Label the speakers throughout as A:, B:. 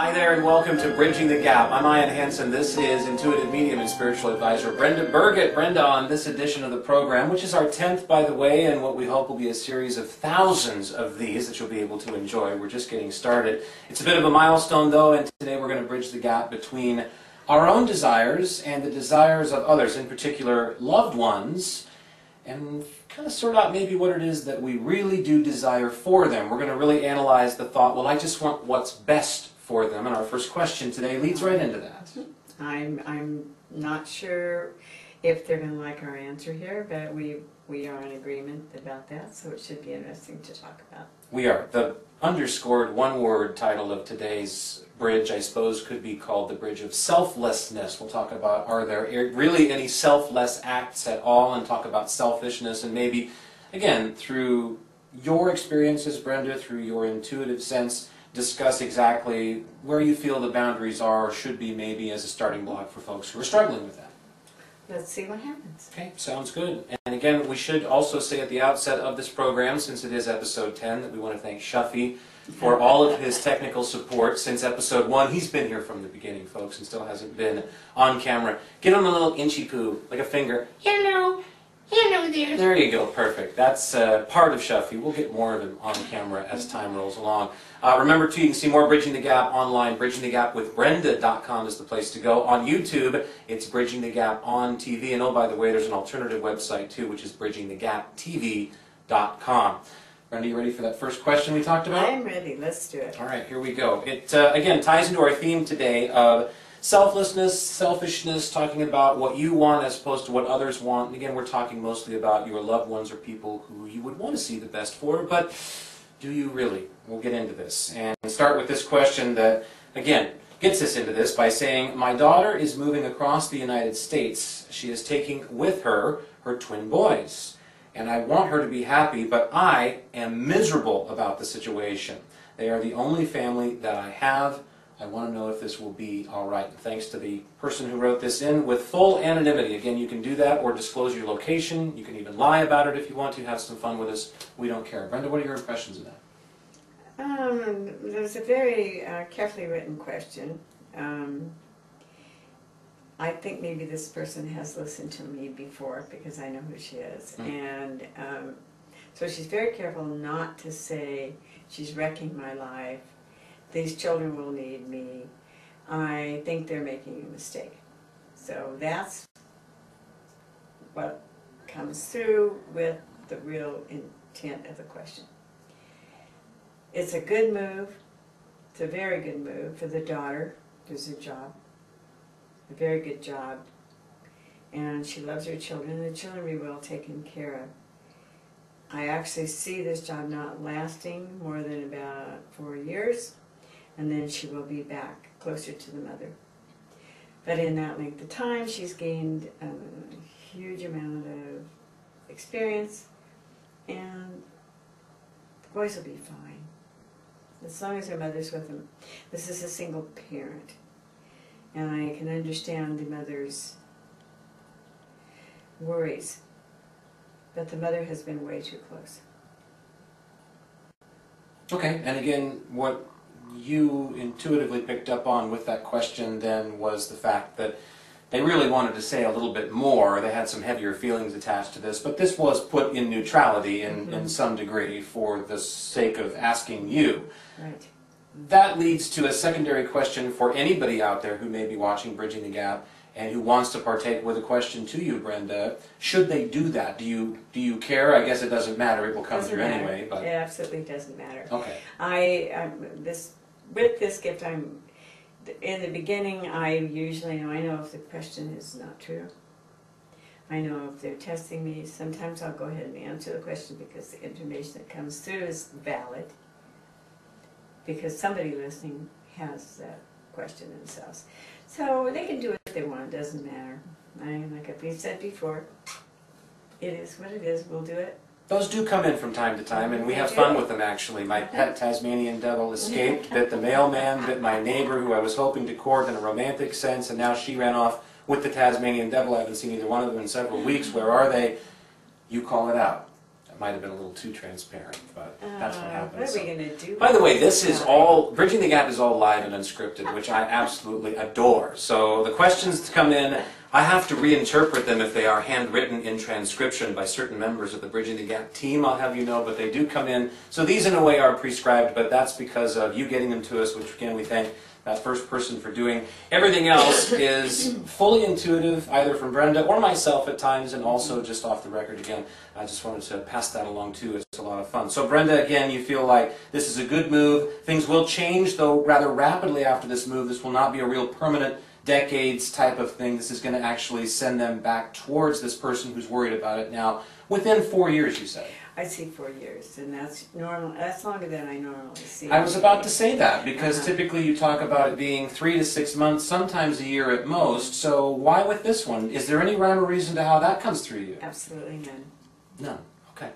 A: Hi there and welcome to Bridging the Gap. I'm Ian Hansen. This is intuitive medium and spiritual advisor Brenda Burgett. Brenda on this edition of the program, which is our 10th by the way, and what we hope will be a series of thousands of these that you'll be able to enjoy. We're just getting started. It's a bit of a milestone though, and today we're going to bridge the gap between our own desires and the desires of others, in particular loved ones, and kind of sort out maybe what it is that we really do desire for them. We're going to really analyze the thought, well, I just want what's best for them, and our first question today leads right into that.
B: I'm not sure if they're going to like our answer here, but we are in agreement about that, so it should be interesting to talk about.
A: We are. The underscored one-word title of today's bridge, I suppose, could be called the bridge of selflessness. We'll talk about, are there really any selfless acts at all, and talk about selfishness, and maybe, again, through your experiences, Brenda, through your intuitive sense, discuss exactly where you feel the boundaries are, or should be, maybe as a starting block for folks who are struggling with that.
B: Let's see what happens.
A: Okay, sounds good. And again, we should also say at the outset of this program, since it is episode 10, that we want to thank Shuffy for all of his technical support since episode 1. He's been here from the beginning, folks, and still hasn't been on camera. Give him a little inchy poo, like a finger. Hello. Hello there. There you go, perfect. That's part of Shuffy. We'll get more of him on camera as time rolls along. Remember, too, you can see more Bridging the Gap online. BridgingTheGapWithBrenda.com is the place to go. On YouTube, it's Bridging the Gap on TV. And oh, by the way, there's an alternative website, too, which is BridgingTheGapTV.com. Brenda, you ready for that first question we talked about?
B: I'm ready. Let's do it.
A: All right, here we go. It, again, ties into our theme today of selflessness, selfishness, talking about what you want as opposed to what others want. And again, we're talking mostly about your loved ones or people who you would want to see the best for, but do you really? We'll get into this. And start with this question that, again, gets us into this by saying, my daughter is moving across the United States. She is taking with her her twin boys. And I want her to be happy, but I am miserable about the situation. They are the only family that I have. I want to know if this will be all right. And thanks to the person who wrote this in with full anonymity. Again, you can do that or disclose your location. You can even lie about it if you want to. Have some fun with us. We don't care. Brenda, what are your impressions of that?
B: There's a very carefully written question. I think maybe this person has listened to me before because I know who she is. And so she's very careful not to say, she's wrecking my life. These children will need me. I think they're making a mistake. So that's what comes through with the real intent of the question. It's a good move. It's a very good move for the daughter. There's a job. A very good job. And she loves her children. The children will be well taken care of. I actually see this job not lasting more than about 4 years. And then she will be back closer to the mother. But in that length of time, she's gained a huge amount of experience, and the boys will be fine, as long as their mother's with them. This is a single parent, and I can understand the mother's worries, but the mother has been way too close.
A: Okay, and again, what you intuitively picked up on with that question then was the fact that they really wanted to say a little bit more. They had some heavier feelings attached to this, but this was put in neutrality in some degree for the sake of asking you.
B: Right.
A: That leads to a secondary question for anybody out there who may be watching Bridging the Gap and who wants to partake with a question to you, Brenda. Should they do that? Do you care? I guess it doesn't matter. It will come through anyway. But
B: it absolutely doesn't matter.
A: Okay.
B: With this gift, in the beginning, I usually know. I know if the question is not true. I know if they're testing me. Sometimes I'll go ahead and answer the question because the information that comes through is valid. Because somebody listening has that question themselves. So they can do what they want. It doesn't matter. Like we said before, it is what it is. We'll do it.
A: Those do come in from time to time, and we have fun with them, actually. My pet Tasmanian devil escaped, bit the mailman, bit my neighbor, who I was hoping to court in a romantic sense, and now she ran off with the Tasmanian devil. I haven't seen either one of them in several weeks. Where are they? You call it out. might have been a little too transparent, but that's what happened.
B: What are we going to do?
A: By the way, this is all, Bridging the Gap is all live and unscripted, which I absolutely adore. So the questions that come in, I have to reinterpret them if they are handwritten in transcription by certain members of the Bridging the Gap team, I'll have you know, but they do come in. So these in a way are prescribed, but that's because of you getting them to us, which again we thank that first person for doing. Everything else is fully intuitive, either from Brenda or myself at times, and also just off the record again. I just wanted to pass that along too. It's a lot of fun. So Brenda, again, you feel like this is a good move. Things will change, though, rather rapidly after this move. This will not be a real permanent decades type of thing. This is going to actually send them back towards this person who's worried about it now within 4 years, you said.
B: I see 4 years, and that's normal. That's longer than I normally see.
A: I was about to say that, because typically you talk about it being 3 to 6 months, sometimes a year at most. So why with this one? Is there any rhyme or reason to how that comes through you?
B: Absolutely none.
A: None. Okay.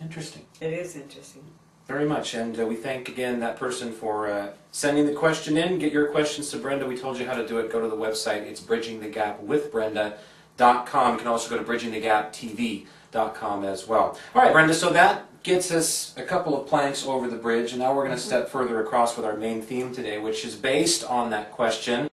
A: Interesting.
B: It is interesting.
A: Very much, and we thank again that person for sending the question in. Get your questions to Brenda. We told you how to do it. Go to the website. It's bridgingthegapwithbrenda.com. You can also go to bridgingthegaptv.com as well. All right, Brenda, so that gets us a couple of planks over the bridge, and now we're going to step further across with our main theme today, which is based on that question,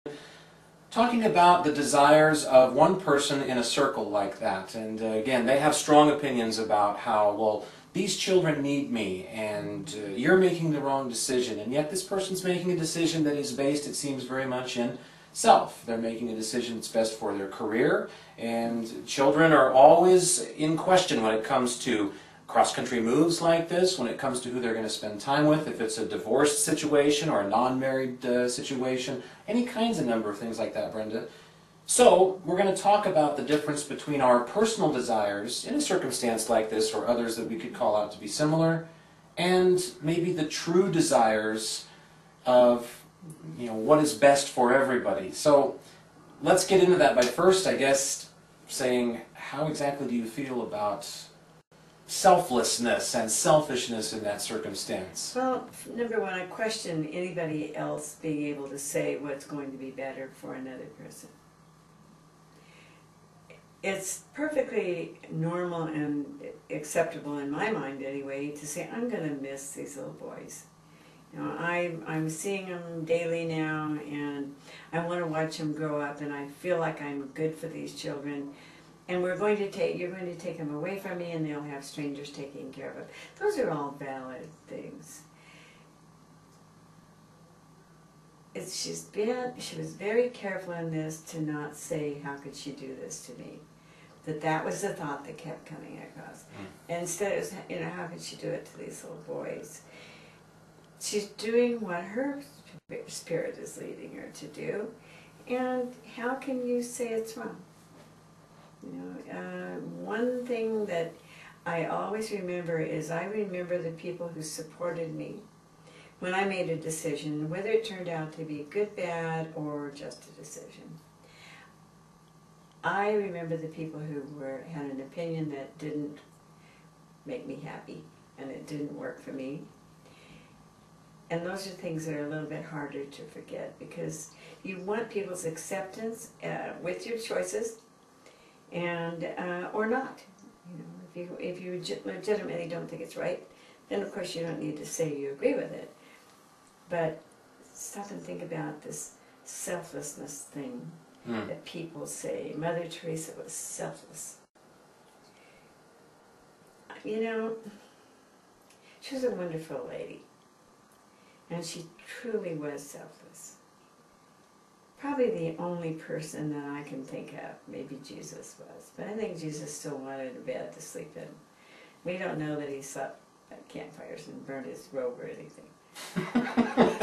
A: talking about the desires of one person in a circle like that. And again, they have strong opinions about how, well, these children need me, and you're making the wrong decision, and yet this person's making a decision that is based, it seems, very much in self. They're making a decision that's best for their career, and children are always in question when it comes to cross-country moves like this, when it comes to who they're going to spend time with, if it's a divorced situation or a non-married situation, any kinds of number of things like that, Brenda. So, we're going to talk about the difference between our personal desires in a circumstance like this, or others that we could call out to be similar, and maybe the true desires of, you know, what is best for everybody. So, let's get into that by first, I guess, saying, how exactly do you feel about selflessness and selfishness in that circumstance?
B: Well, number one, I question anybody else being able to say what's going to be better for another person. It's perfectly normal and acceptable in my mind anyway to say, I'm going to miss these little boys. You know, I'm seeing them daily now, and I want to watch them grow up, and I feel like I'm good for these children. And you're going to take them away from me, and they'll have strangers taking care of them. Those are all valid things. She was very careful in this to not say, how could she do this to me? That was the thought that kept coming across. And instead it was, you know, how could she do it to these little boys? She's doing what her spirit is leading her to do, and how can you say it's wrong? You know, one thing that I always remember is I remember the people who supported me when I made a decision, whether it turned out to be good, bad, or just a decision. I remember the people who had an opinion that didn't make me happy, and it didn't work for me. And those are things that are a little bit harder to forget, because you want people's acceptance with your choices, and or not. You know, if you legitimately don't think it's right, then of course you don't need to say you agree with it. But stop and think about this selflessness thing that people say. Mother Teresa was selfless. You know, she was a wonderful lady, and she truly was selfless. Probably the only person that I can think of, maybe Jesus was, but I think Jesus still wanted a bed to sleep in. We don't know that he slept at campfires and burned his robe or anything.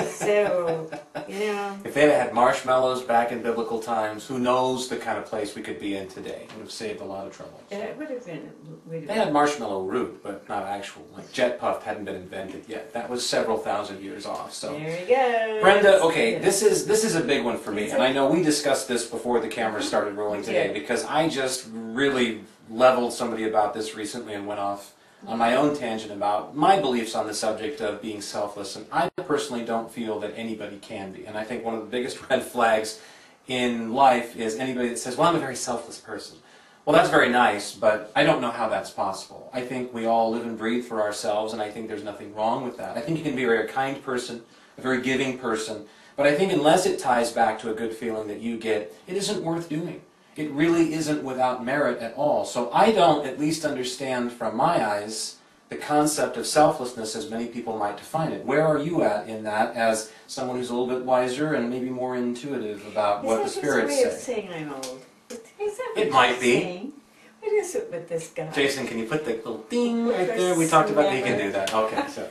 B: So, you know,
A: if they'd had marshmallows back in biblical times, who knows the kind of place we could be in today. It would have saved a lot of trouble. So.
B: It would have been.
A: They had marshmallow root, but not actual. Like jet puff hadn't been invented yet. That was several thousand years off. So
B: there you go.
A: Brenda, okay, this is a big one for me, and I know we discussed this before the camera started rolling today, because I just really leveled somebody about this recently and went off on my own tangent about my beliefs on the subject of being selfless, and I personally don't feel that anybody can be. And I think one of the biggest red flags in life is anybody that says, well, I'm a very selfless person. Well, that's very nice, but I don't know how that's possible. I think we all live and breathe for ourselves, and I think there's nothing wrong with that. I think you can be a very kind person, a very giving person, but I think unless it ties back to a good feeling that you get, it isn't worth doing. It really isn't without merit at all. So I don't at least understand from my eyes the concept of selflessness as many people might define it. Where are you at in that as someone who's a little bit wiser and maybe more intuitive about what the spirits say?
B: Is that his way of saying I'm old? Is that what
A: It might be.
B: saying? What is it with this guy?
A: Jason, can you put the little ding right there? We talked about he can do that. Okay, so.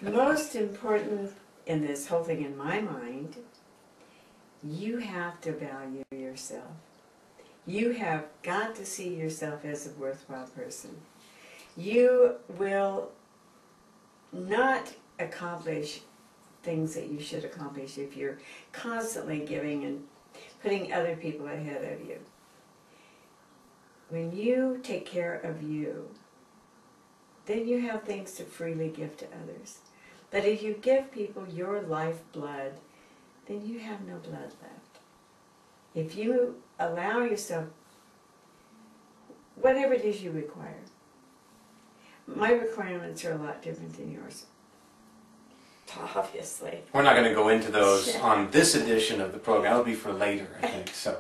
B: Most important in this whole thing in my mind, you have to value yourself. You have got to see yourself as a worthwhile person. You will not accomplish things that you should accomplish if you're constantly giving and putting other people ahead of you. When you take care of you, then you have things to freely give to others. But if you give people your lifeblood, then you have no blood left. If you allow yourself, whatever it is you require, my requirements are a lot different than yours, obviously.
A: We're not going to go into those on this edition of the program. That'll be for later, I think. So.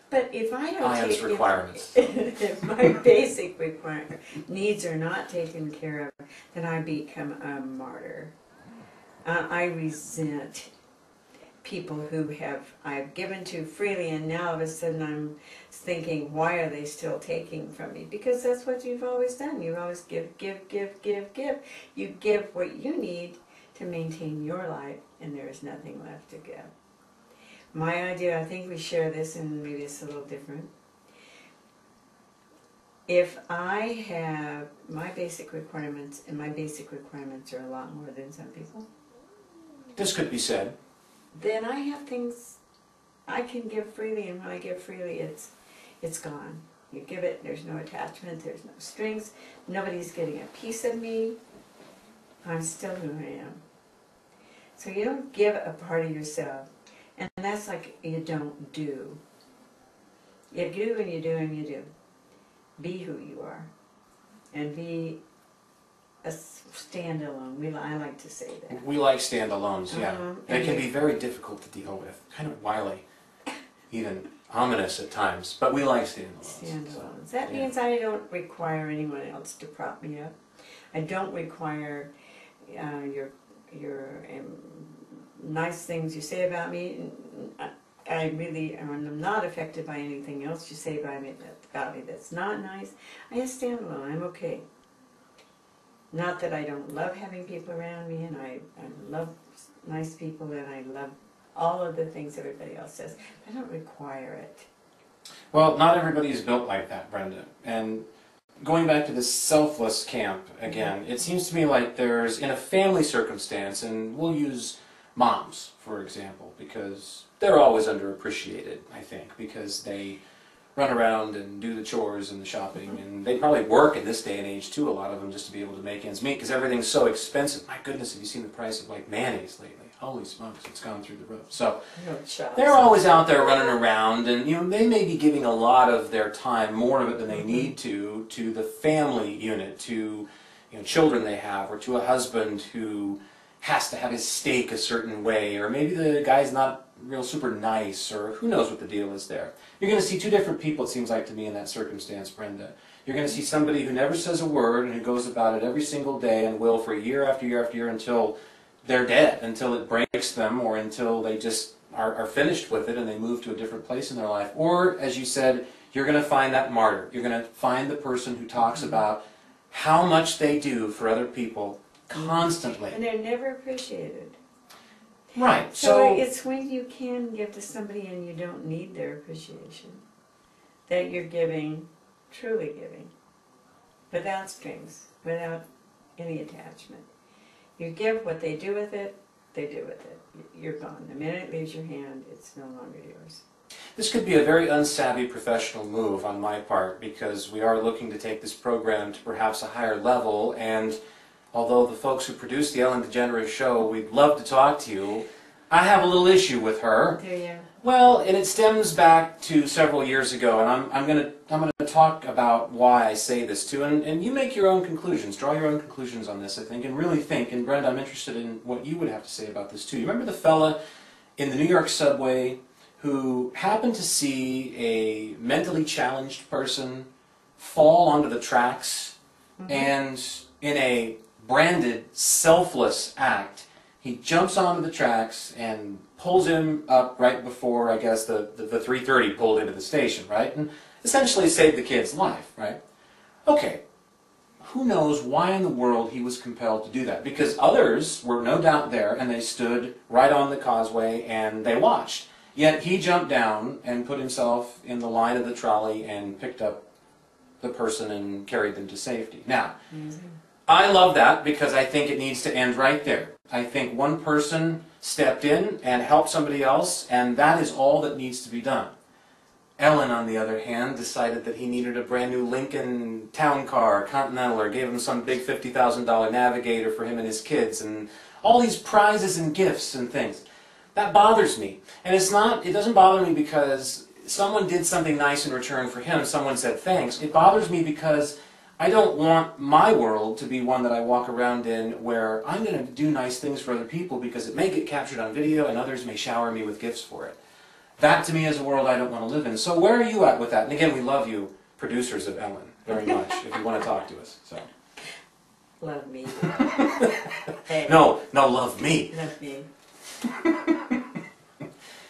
B: But if I don't
A: Ian's requirements.
B: if my basic needs are not taken care of, then I become a martyr. I resent people who I've given to freely, and now all of a sudden I'm thinking, why are they still taking from me? Because that's what you've always done. You always give, give, give, give, give. You give what you need to maintain your life, and there is nothing left to give. My idea, I think we share this, and maybe it's a little different. If I have my basic requirements, and my basic requirements are a lot more than some people,
A: This could be said.
B: then I have things I can give freely, and when I give freely, it's gone. You give it, there's no attachment, there's no strings, nobody's getting a piece of me. I'm still who I am. So you don't give a part of yourself, and that's like you don't do. You do and you do and you do. Be who you are, and be a standalone. I like to say that.
A: We like standalones, yeah. They can
B: and
A: be very difficult to deal with, kind of wily, even ominous at times, but we like standalones.
B: Standalones. That
A: Yeah.
B: means I don't require anyone else to prop me up. I don't require your nice things you say about me. I really am not affected by anything else you say about me that's not nice. I just stand alone. I'm okay. Not that I don't love having people around me, and I love nice people, and I love all of the things everybody else says. I don't require it.
A: Well, not everybody is built like that, Brenda. And going back to this selfless camp again, it seems to me like there's, in a family circumstance, and we'll use moms, for example, because they're always underappreciated, I think, because they run around and do the chores and the shopping, and they probably work in this day and age too, a lot of them, just to be able to make ends meet, because everything's so expensive. My goodness, have you seen the price of like mayonnaise lately? Holy smokes, it's gone through the roof. So they're always out there running around, and they may be giving a lot of their time, more of it than they need to the family unit, to children they have, or to a husband who has to have his steak a certain way, or maybe the guy's not real super nice, or who knows what the deal is there. You're going to see two different people, it seems like to me, in that circumstance, Brenda. You're going to see somebody who never says a word and who goes about it every single day and will for year after year after year until they're dead, until it breaks them, or until they just are finished with it and they move to a different place in their life. Or, as you said, you're going to find that martyr. You're going to find the person who talks about how much they do for other people constantly.
B: And they're never appreciated.
A: Right.
B: So it's when you can give to somebody and you don't need their appreciation that you're giving, truly giving, without strings, without any attachment. You give what they do with it, they do with it. You're gone. The minute it leaves your hand, it's no longer yours.
A: This could be a very unsavvy professional move on my part, because we are looking to take this program to perhaps a higher level, and although the folks who produce the Ellen DeGeneres show, we'd love to talk to you, I have a little issue with her.
B: Do you?
A: Well, and it stems back to several years ago, and I'm gonna talk about why I say this too, and you make your own conclusions, draw your own conclusions on this, I think, and really think. And Brenda, I'm interested in what you would have to say about this too. You remember the fella in the New York subway who happened to see a mentally challenged person fall onto the tracks, and in a branded selfless act, he jumps onto the tracks and pulls him up right before, I guess, the 3:30 pulled into the station, right? And essentially saved the kid's life, right? Okay, who knows why in the world he was compelled to do that? Because others were no doubt there, and they stood right on the causeway and they watched. Yet he jumped down and put himself in the line of the trolley and picked up the person and carried them to safety. Now, I love that because I think it needs to end right there. I think one person stepped in and helped somebody else, and that is all that needs to be done. Ellen, on the other hand, decided that he needed a brand new Lincoln town car, Continental, or gave him some big $50,000 Navigator for him and his kids, and all these prizes and gifts and things. That bothers me. And it doesn't bother me because someone did something nice in return for him, someone said thanks. It bothers me because I don't want my world to be one that I walk around in where I'm going to do nice things for other people because it may get captured on video and others may shower me with gifts for it. That to me is a world I don't want to live in. So where are you at with that? And again, we love you, producers of Ellen, very much, if you want to talk to us. So.
B: Love me. Hey.
A: No, love me.
B: Love me.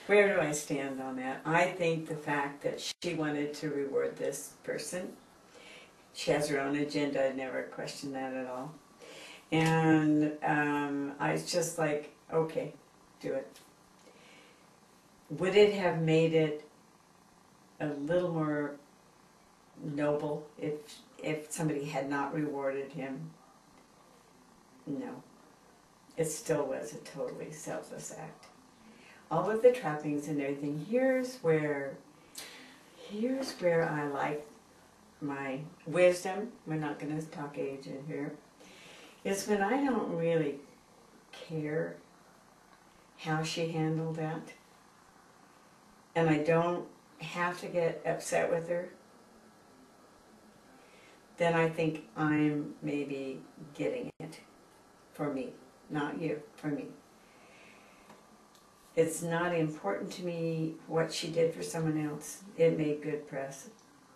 B: Where do I stand on that? I think the fact that she wanted to reward this person, she has her own agenda, I never questioned that at all. And I was just like, okay, do it. Would it have made it a little more noble if somebody had not rewarded him? No. It still was a totally selfless act. All of the trappings and everything. Here's where I like my wisdom. We're not going to talk age in here. Is when I don't really care how she handled that, and I don't have to get upset with her, then I think I'm maybe getting it for me, not you, for me. It's not important to me what she did for someone else. It made good press.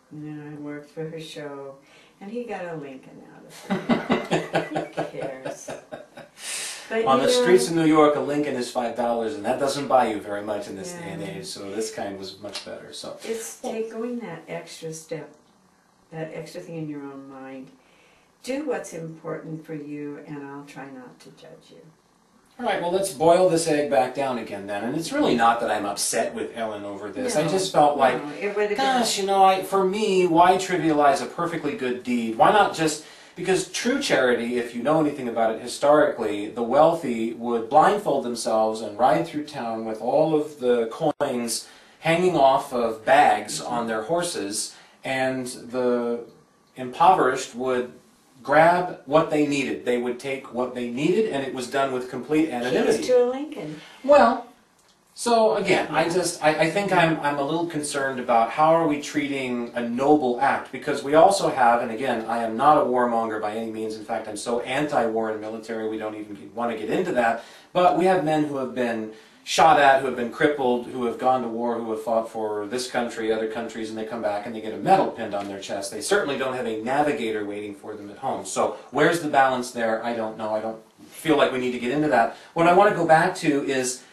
B: You know, I worked for her show, and he got a Lincoln out of it. Who cares? But,
A: on the streets of New York, a Lincoln is $5, and that doesn't buy you very much in this day and age, so this kind was much better. So
B: it's going that extra step, that extra thing in your own mind. Do what's important for you, and I'll try not to judge you.
A: All right, well, let's boil this egg back down again then. And it's really not that I'm upset with Ellen over this.
B: No,
A: I just felt like, gosh, you know, for me, why trivialize a perfectly good deed? Why not just... Because true charity, if you know anything about it historically, the wealthy would blindfold themselves and ride through town with all of the coins hanging off of bags on their horses, and the impoverished would grab what they needed. They would take what they needed, and it was done with complete anonymity.
B: Keys to a Lincoln.
A: Well, so again, I think I'm a little concerned about how are we treating a noble act, because we also have, and again, I am not a warmonger by any means. In fact, I'm so anti-war in the military we don't even want to get into that. But we have men who have been shot at, who have been crippled, who have gone to war, who have fought for this country, other countries, and they come back and they get a medal pinned on their chest. They certainly don't have a navigator waiting for them at home. So where's the balance there? I don't know. I don't feel like we need to get into that. What I want to go back to is,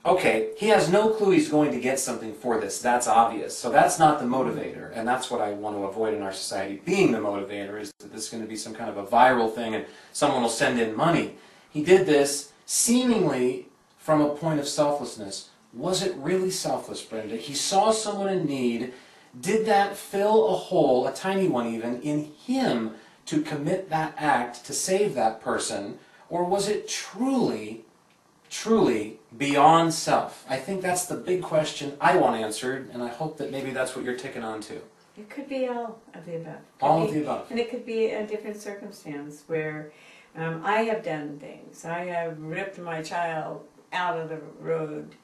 A: okay, he has no clue he's going to get something for this. That's obvious. So that's not the motivator, and that's what I want to avoid in our society. Being the motivator is that this is going to be some kind of a viral thing and someone will send in money. He did this seemingly from a point of selflessness. Was it really selfless, Brenda? He saw someone in need. Did that fill a hole, a tiny one even, in him to commit that act to save that person? Or was it truly beyond self? I think that's the big question I want answered, and I hope that maybe that's what you're ticking on to.
B: It could be all of the above.
A: All of the above.
B: And it could be a different circumstance where I have done things. I have ripped my child out of the road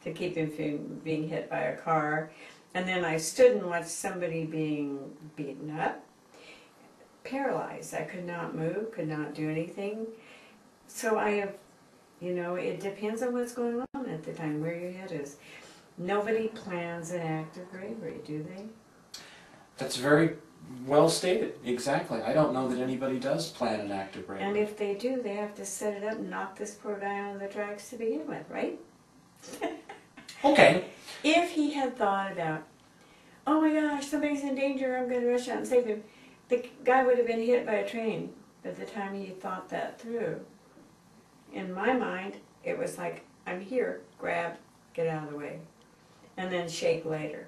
B: to keep him from being hit by a car. And then I stood and watched somebody being beaten up, paralyzed. I could not move, could not do anything. So I have, you know, it depends on what's going on at the time, where your head is. Nobody plans an act of bravery, do they?
A: That's very well stated. Exactly. I don't know that anybody does plan an act of bravery.
B: And if they do, they have to set it up and knock this poor guy on the tracks to begin with, right?
A: Okay.
B: If he had thought about, oh my gosh, somebody's in danger, I'm going to rush out and save him, the guy would have been hit by a train by the time he thought that through. In my mind, it was like, I'm here, grab, get out of the way, and then shake later.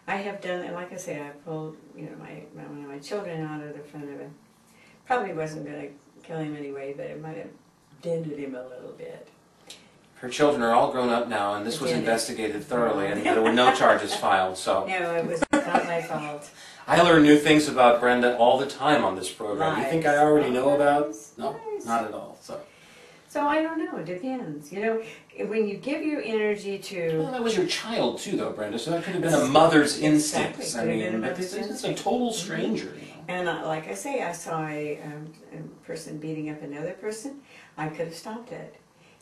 B: I have done, and like I say, I pulled, you know, one of my children out of the front of him. Probably wasn't going to kill him anyway, but it might have dented him a little bit.
A: Her children are all grown up now, and this was investigated thoroughly, and there were no charges filed. So
B: no, it was not my fault.
A: I learn new things about Brenda all the time on this program. You think I already know about? No, not at all.
B: So I don't know. It depends. You know, when you give your energy to...
A: Well, that was your child too, though, Brenda. So that could have been a mother's instincts. I mean, but this is a total stranger. You know?
B: And like I say, I saw a person beating up another person. I could have stopped it,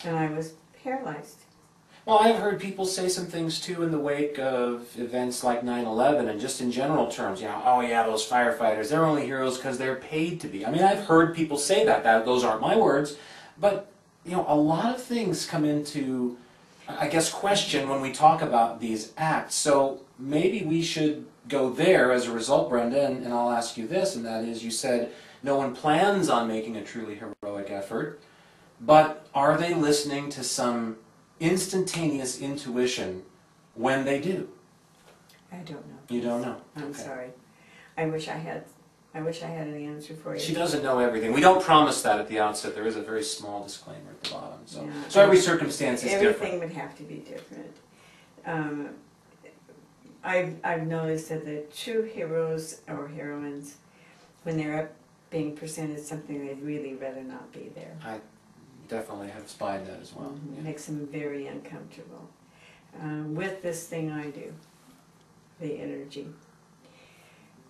B: and I was paralyzed.
A: Well, I've heard people say some things too in the wake of events like 9/11, and just in general terms. You know, oh yeah, those firefighters, they're only heroes because they're paid to be. I mean, I've heard people say that. Those aren't my words, but you know, a lot of things come into, I guess, question when we talk about these acts. So maybe we should go there as a result, Brenda, and I'll ask you this, and that is, you said no one plans on making a truly heroic effort, but are they listening to some instantaneous intuition when they do?
B: I don't know.
A: You don't know?
B: I'm sorry. I wish I had an answer for you.
A: She doesn't know everything. We don't promise that at the outset. There is a very small disclaimer at the bottom. So,
B: yeah.
A: So every circumstance is different.
B: Everything would have to be different. I've noticed that the true heroes or heroines, when they're up being presented something, they'd really rather not be there.
A: I definitely have spied that as well.
B: Mm-hmm. It makes them very uncomfortable. With this thing I do, the energy.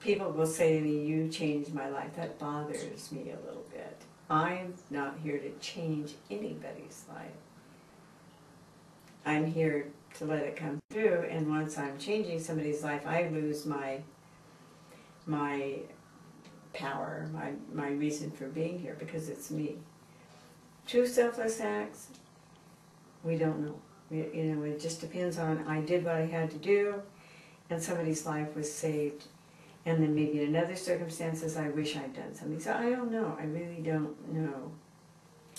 B: People will say to me, you changed my life. That bothers me a little bit. I'm not here to change anybody's life. I'm here to let it come through, and once I'm changing somebody's life, I lose my power, my reason for being here, because it's me. True selfless acts, we don't know. You know, it just depends on, I did what I had to do, and somebody's life was saved. And then maybe in other circumstances, I wish I'd done something. So I don't know. I really don't know.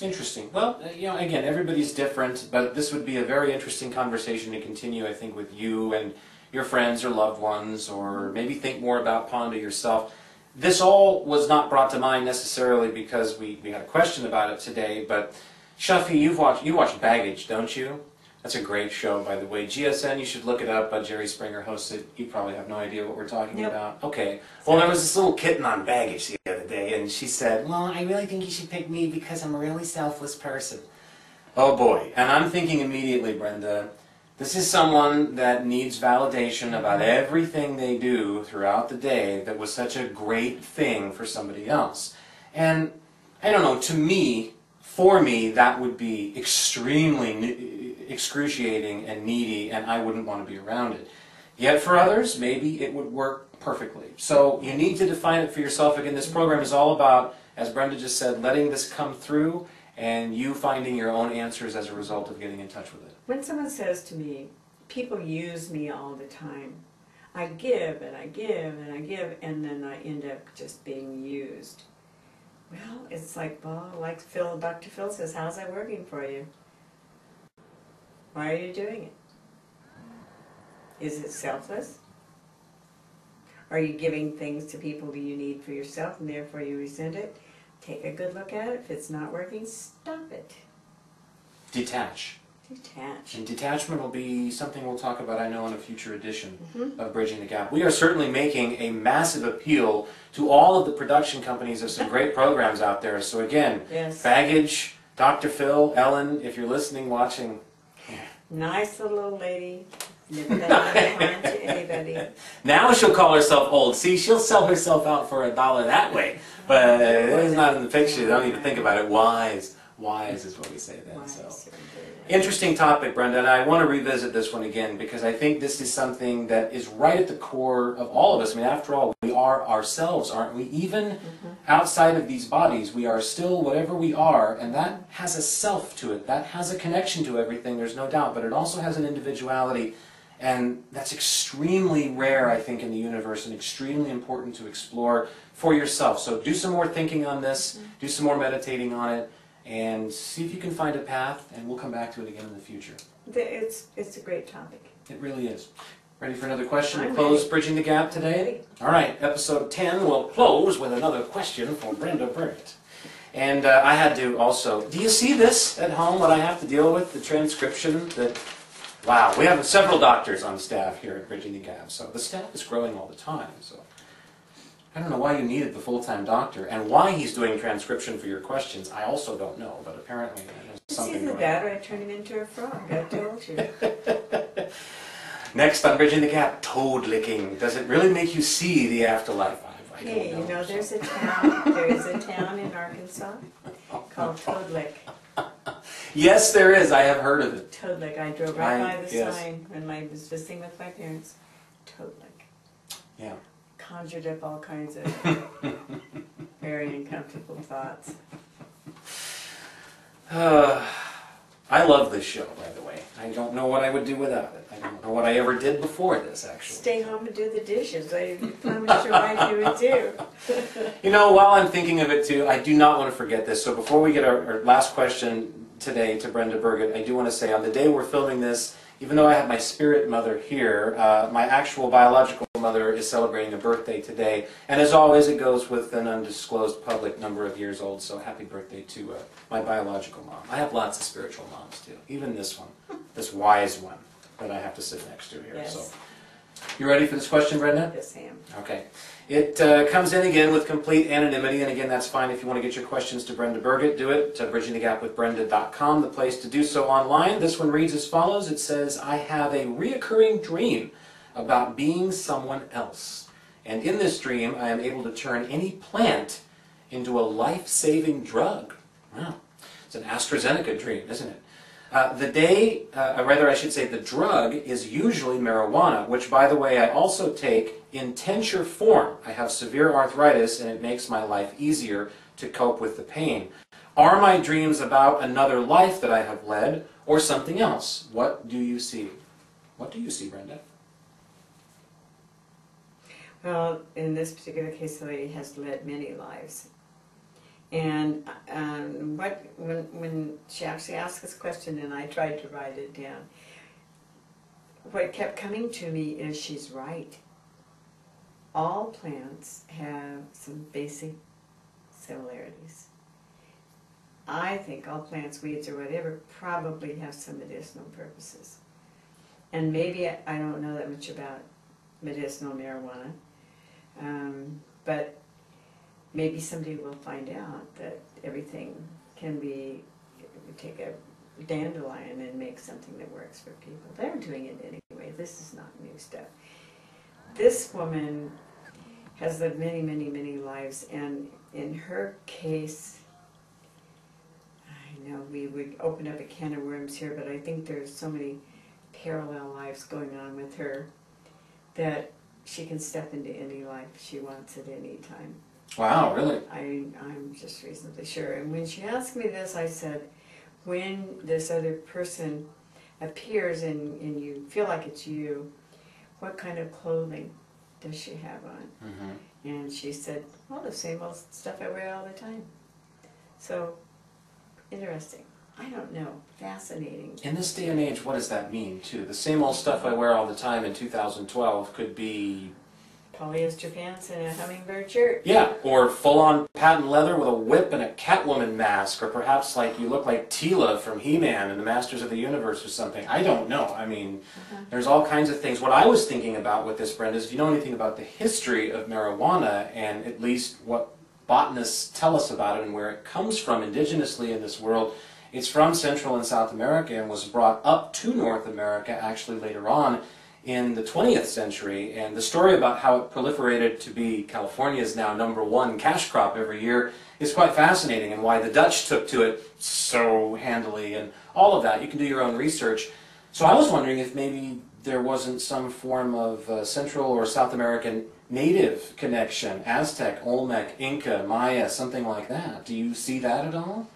A: Interesting. Well, you know, again, everybody's different, but this would be a very interesting conversation to continue, I think, with you and your friends or loved ones, or maybe think more about, ponder yourself. This all was not brought to mind necessarily because we had a question about it today, but Shuffy, you watch Baggage, don't you? That's a great show, by the way. GSN, you should look it up. Jerry Springer hosts it. You probably have no idea what we're talking about. Okay. Well, there was this little kitten on Baggage the other day, and she said, well, I really think you should pick me because I'm a really selfless person. Oh, boy. And I'm thinking immediately, Brenda, this is someone that needs validation about everything they do throughout the day that was such a great thing for somebody else. And, I don't know, to me, for me, that would be extremely excruciating and needy, and I wouldn't want to be around it. Yet for others, maybe it would work perfectly. So you need to define it for yourself. Again, this program is all about, as Brenda just said, letting this come through and you finding your own answers as a result of getting in touch with it.
B: When someone says to me, people use me all the time, I give and I give and I give, and then I end up just being used. Well, it's like, well, like Dr. Phil says, how's that working for you? Why are you doing it? Is it selfless? Are you giving things to people that you need for yourself and therefore you resent it? Take a good look at it. If it's not working, stop it.
A: Detach.
B: Detach.
A: And detachment will be something we'll talk about, I know, in a future edition of Bridging the Gap. We are certainly making a massive appeal to all of the production companies of some great programs out there. So again,
B: Yes.
A: Baggage, Dr. Phil, Ellen, if you're listening, watching.
B: Nice little old lady. Never done any harm to anybody.
A: Now she'll call herself old. See, she'll sell herself out for $1 that way. But it's not in the picture. Don't even think about it. Wise. Wise is what we say then. So. Interesting topic, Brenda, and I want to revisit this one again because I think this is something that is right at the core of all of us. I mean, after all, we are ourselves, aren't we? Even outside of these bodies, we are still whatever we are, and that has a self to it. That has a connection to everything, there's no doubt, but it also has an individuality, and that's extremely rare, I think, in the universe and extremely important to explore for yourself. So do some more thinking on this, do some more meditating on it, and see if you can find a path, and we'll come back to it again in the future.
B: It's a great topic.
A: It really is. Ready for another question to
B: I'm
A: close
B: ready.
A: Bridging the Gap today? All right, episode 10 will close with another question from Brenda Burgett. And I had to also, do you see this at home, what I have to deal with, the transcription? Wow, we have several doctors on staff here at Bridging the Gap, so the staff is growing all the time. So I don't know why you needed the full-time doctor, and why he's doing transcription for your questions, I also don't know, but apparently there's something
B: It's either
A: going
B: that
A: on.
B: or I turn him into a frog, I told you.
A: Next on Bridging the Gap, toad licking. Does it really make you see the afterlife? I don't
B: Hey,
A: know.
B: you know, there is a town in Arkansas called Toad Lick.
A: Yes, there is. I have heard of it.
B: Toad Lick. I drove right by the
A: yes.
B: sign when I was visiting with my parents. Toad Lick.
A: Yeah.
B: Conjured up all kinds of very uncomfortable thoughts.
A: I love this show, by the way. I don't know what I would do without it. I don't know what I ever did before this, actually.
B: Stay home and do the dishes. I promised your wife you would do.
A: You know, while I'm thinking of it too, I do not want to forget this. So before we get our last question today to Brenda Burgett, I do want to say on the day we're filming this, even though I have my spirit mother here, my actual biological mother is celebrating a birthday today. And as always, it goes with an undisclosed public number of years old. So happy birthday to my biological mom. I have lots of spiritual moms too. Even this one, this wise one that I have to sit next to here.
B: Yes.
A: So, you ready for this question, Brenda?
B: Yes, Sam.
A: Okay. It comes in again with complete anonymity, and again, that's fine if you want to get your questions to Brenda Burgett. Do it to bridgingthegapwithbrenda.com, the place to do so online. This one reads as follows. It says, I have a reoccurring dream about being someone else. And in this dream, I am able to turn any plant into a life-saving drug. Wow. It's an AstraZeneca dream, isn't it? The drug is usually marijuana, which, by the way, I also take in tincture form. I have severe arthritis, and it makes my life easier to cope with the pain. Are my dreams about another life that I have led, or something else? What do you see? What do you see, Brenda?
B: Well, in this particular case, the lady has led many lives. And when she actually asked this question, and I tried to write it down, what kept coming to me is she's right. All plants have some basic similarities. I think all plants, weeds, or whatever, probably have some medicinal purposes. And maybe I don't know that much about medicinal marijuana, but maybe someday we'll find out that everything can be, we take a dandelion and make something that works for people. They're doing it anyway. This is not new stuff. This woman has lived many, many, many lives, and in her case, I know we would open up a can of worms here, but I think there's so many parallel lives going on with her that she can step into any life she wants at any time.
A: Wow, really?
B: I'm just reasonably sure. And when she asked me this, I said, when this other person appears and you feel like it's you, what kind of clothing does she have on? Mm-hmm. And she said, well, the same old stuff I wear all the time. So, interesting. I don't know. Fascinating.
A: In this day and age, what does that mean, too? The same old stuff I wear all the time in 2012 could be...
B: polyester pants and a hummingbird shirt.
A: Yeah, or full-on patent leather with a whip and a Catwoman mask, or perhaps like you look like Tila from He-Man and the Masters of the Universe or something. I don't know. I mean, there's all kinds of things. What I was thinking about with this, Brenda, is if you know anything about the history of marijuana and at least what botanists tell us about it and where it comes from indigenously in this world. It's from Central and South America and was brought up to North America actually later on in the 20th century. And the story about how it proliferated to be California's now #1 cash crop every year is quite fascinating, and why the Dutch took to it so handily and all of that. You can do your own research. So I was wondering if maybe there wasn't some form of Central or South American native connection, Aztec, Olmec, Inca, Maya, something like that. Do you see that at all?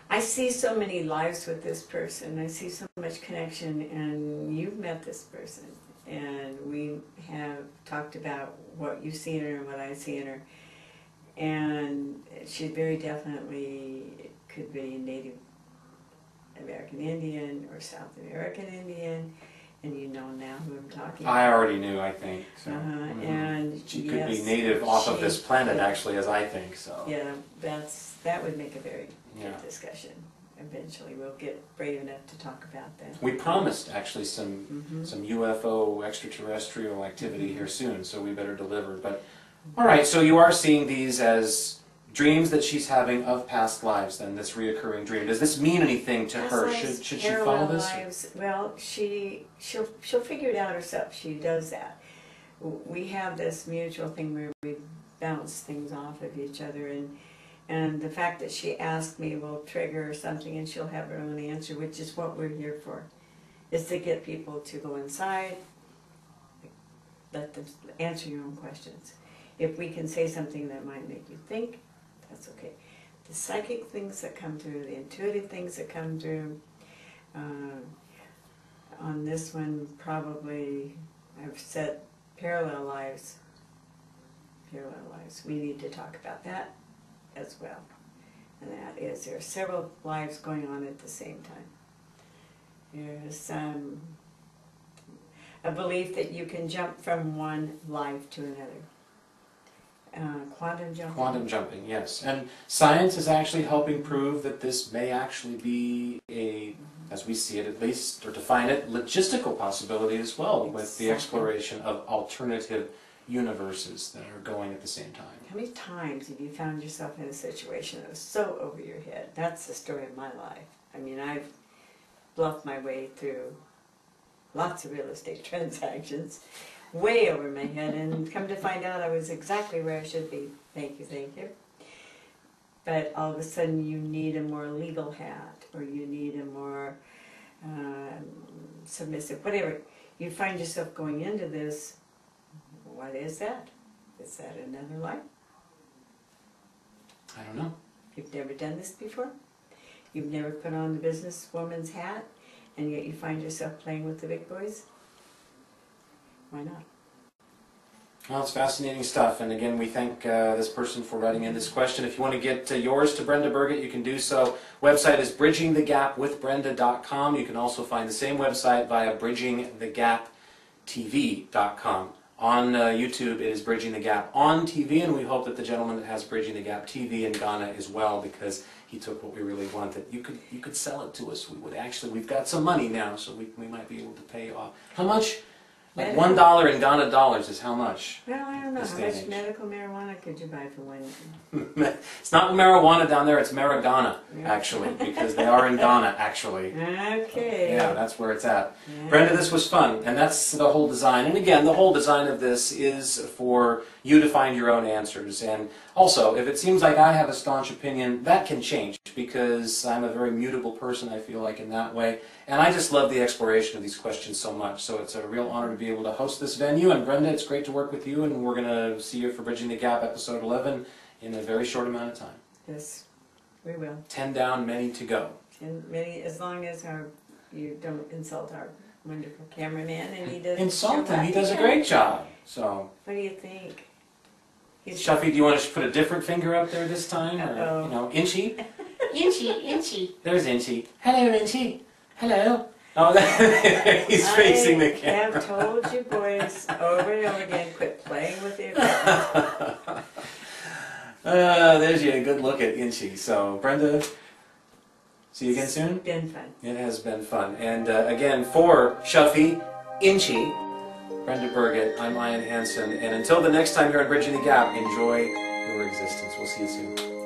B: I see so many lives with this person. I see so much connection, and you've met this person, and we have talked about what you see in her and what I see in her. And she very definitely could be Native American Indian or South American Indian, and you know now who I'm talking about.
A: I already knew, I think. So.
B: And
A: she
B: yes,
A: could be native off of this planet, actually, as I think. So.
B: Yeah, that would make a very good discussion. Eventually, we'll get brave enough to talk about that.
A: We promised actually some UFO extraterrestrial activity here soon, so we better deliver. But all right, so you are seeing these as dreams that she's having of past lives, then, this reoccurring dream. Does this mean anything to her? Should she follow this?
B: Lives, well, she'll figure it out herself. She does that. We have this mutual thing where we bounce things off of each other, and the fact that she asked me will trigger something, and she'll have her own answer, which is what we're here for, is to get people to go inside, let them answer your own questions. If we can say something that might make you think, that's okay. The psychic things that come through, the intuitive things that come through, on this one probably, I've said parallel lives. Parallel lives. We need to talk about that as well. And that is, there are several lives going on at the same time. There's a belief that you can jump from one life to another. Quantum jumping.
A: Quantum jumping, yes. And science is actually helping prove that this may actually be a, as we see it at least, or define it, logistical possibility as well, with the exploration of alternative universes that are going at the same time.
B: How many times have you found yourself in a situation that was so over your head? That's the story of my life. I mean, I've bluffed my way through lots of real estate transactions, way over my head, and come to find out I was exactly where I should be. Thank you, thank you. But all of a sudden you need a more legal hat, or you need a more submissive, whatever. You find yourself going into this. What is that? Is that another life?
A: I don't know.
B: You've never done this before? You've never put on the businesswoman's hat, and yet you find yourself playing with the big boys? Why not?
A: Well, it's fascinating stuff, and again, we thank this person for writing in this question. If you want to get yours to Brenda Burgett, you can do so. Website is bridgingthegapwithbrenda.com. You can also find the same website via bridgingthegaptv.com. On YouTube, it is Bridging the Gap on TV, and we hope that the gentleman that has Bridging the Gap TV in Ghana as well, because he took what we really wanted. You could sell it to us. We would actually. We've got some money now, so we might be able to pay off. How much? Like $1 in Ghana dollars is how much?
B: Well, I don't know. How much medical marijuana could you buy for one?
A: It's not marijuana down there, it's Marigana, actually, because they are in Ghana, actually.
B: Okay.
A: Yeah, that's where it's at.
B: Yeah.
A: Brenda, this was fun, and that's the whole design. And again, the whole design of this is for you to find your own answers. And also, if it seems like I have a staunch opinion, that can change, because I'm a very mutable person, I feel like, in that way. And I just love the exploration of these questions so much. So it's a real honor to be able to host this venue. And Brenda, it's great to work with you, and we're going to see you for Bridging the Gap episode 11 in a very short amount of time.
B: Yes, we will.
A: 10 down, many to go.
B: And many, as long as you don't insult our wonderful cameraman, and he does.
A: Insult him, he does a great job. So.
B: What do you think?
A: Shuffy, do you want to put a different finger up there this time? Or, you know, Inchy? Inchy. There's Inchy. Hello, Inchy. Hello. Oh, he's facing the camera.
B: I have told you boys over and over again, quit playing with the equipment.
A: There's you a good look at Inchy. So, Brenda, see you again soon?
B: It's been fun.
A: It has been fun. And again, for Shuffy, Inchy, Brenda Burgett, I'm Ian Hansen. And until the next time here on Bridging the Gap, enjoy your existence. We'll see you soon.